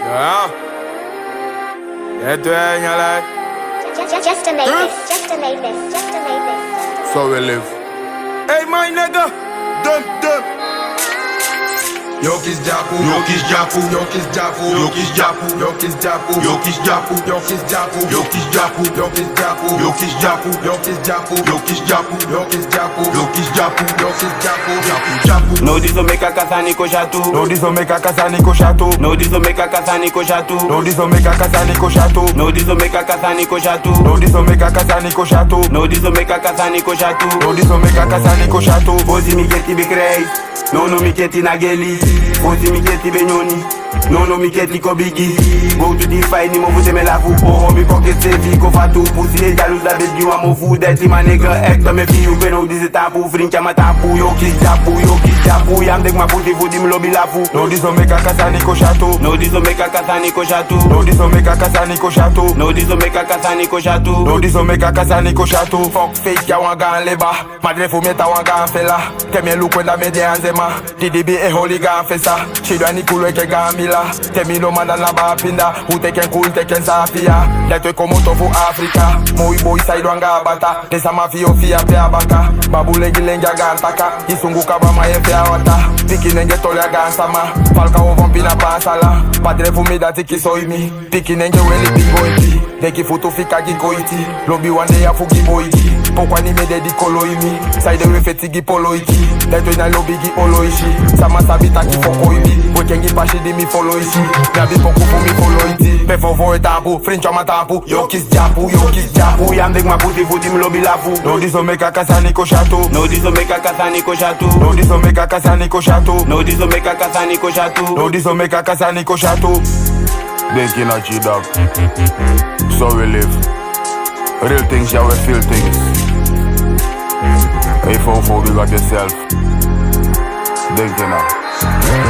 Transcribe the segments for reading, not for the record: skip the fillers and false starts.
Ja. Vet du en eller? Just to make this, just to make this, just to make this. So we live. Hey my nigga, dum. Jokies Japu, Jokies Japu, Jokies Japu, Jokies Japu, Jokies Japu, Jokies Japu, Jokies Japu, Jokies Japu, Jokies Japu, Jokies Japu, Jokies Japu, Jokies Japu, Jokies Japu, Jokies Japu, Jokies Japu, Japu. No diso meka kasani ko chatu. No diso meka kasani ko chatu. No diso meka kasani ko chatu. No diso meka kasani ko chatu. No diso meka kasani ko chatu. No diso meka kasani ko chatu. No diso meka kasani ko chatu. No diso meka kasani ko chatu. Bozi mi geti be crazy. No mi geti na geli. Bozi mi geti be nyoni. No mi geti ko bigi. Go to the fight ni mo vute me la vous. Oh mi pocket save ko fatu. Pussy e jaloux la bête you mo vous dirty my nigga. Hector me fi you ben no this tapu. Frincha ma tapu. Jokies Japu. Yam dek ma puti vous dim lobby la vous. No diso meka kasani ko chatu. No diso meka kasani ko chatu. No diso meka kasani ko chatu. No diso meka kasani ko chatu. No diso meka kasani ko chatu. Fuck fake ya wanga leba. Madre fu meta wanga fela. Temi look when da media anzema. DDB e holy gan fesa. Chidwa ni kulwe ke gamila. Temi no manda na ba pinda. Who teken cool teken safia. Letwe komo tofu Africa. Moi boy side wanga bata. Desa mafio fia pe abaka. Babu lengi lengi agantaka. Isunguka ba ma efe awata. Piki nenge tole agansama. Falka o vampina pasala. Padre fu me dati kisoimi. Piki nenge weli bingo iti. Deki futu fika gikoiti. Lobby one day ya fugi boiti. Pokwa ni me dedi koloimi. Side we feti gi polo iki. Letwe na lobby gi olo ishi. Sama sabita ki foko imi. Wekengi pashi di mi follow ishi. Nabi poku fu mi follow iti. Pe fofo e tapu. Frincha ma tapu. Jokies Japu. Yam dek ma puti futi mi lobby la vous. No diso meka kasani ko chatu. No diso meka kasani ko chatu. No diso meka kasani ko chatu. No diso meka kasani ko chatu. No diso meka kasani ko chatu. Thinking of you dog. So we live. Real things, yeah we feel things. Hey fofo, big up yourself. Thinking of.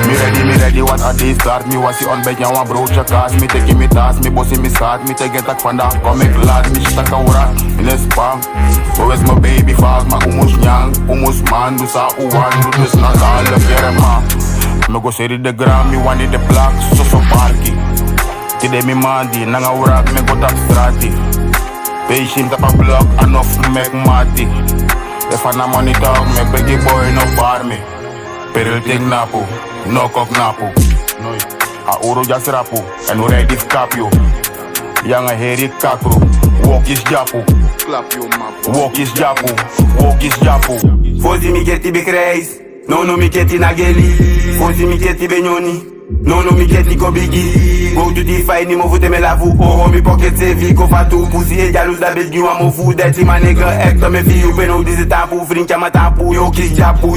Me ready, what a day start. Me was on bed, ya wan broach a cast. Me taking me task, me bossy me start. Me take tak van da, kom ik laat. Me shita kaura, in a spam. So is my baby fast, ma umus nyang. Umus man, do sa uwan. Do this na alle kere ma. Me go seri de gram, me one in the block. So parky. Today me mandi, nanga urak, me go tak strati. Patient up a block, enough to make mati. If I na money talk, me biggie boy no bar me. Peril ting napu, no kok napu. A uro jas rapu, en ready kap you. Yang a heri kakru, Jokies Japu. Jokies Japu. Fozi mi geti be crazy. No mi geti na geli. Fozi mi geti be nyoni. No mi geti ko bigi. Go to the fight ni mo vute me la vous. Oh mi pocket save ko fatu. Pussy e jaloux la bête you mo vous dirty my nigga. Hector me fi you ben no this tapu. Frincha ma tapu. Jokies Japu.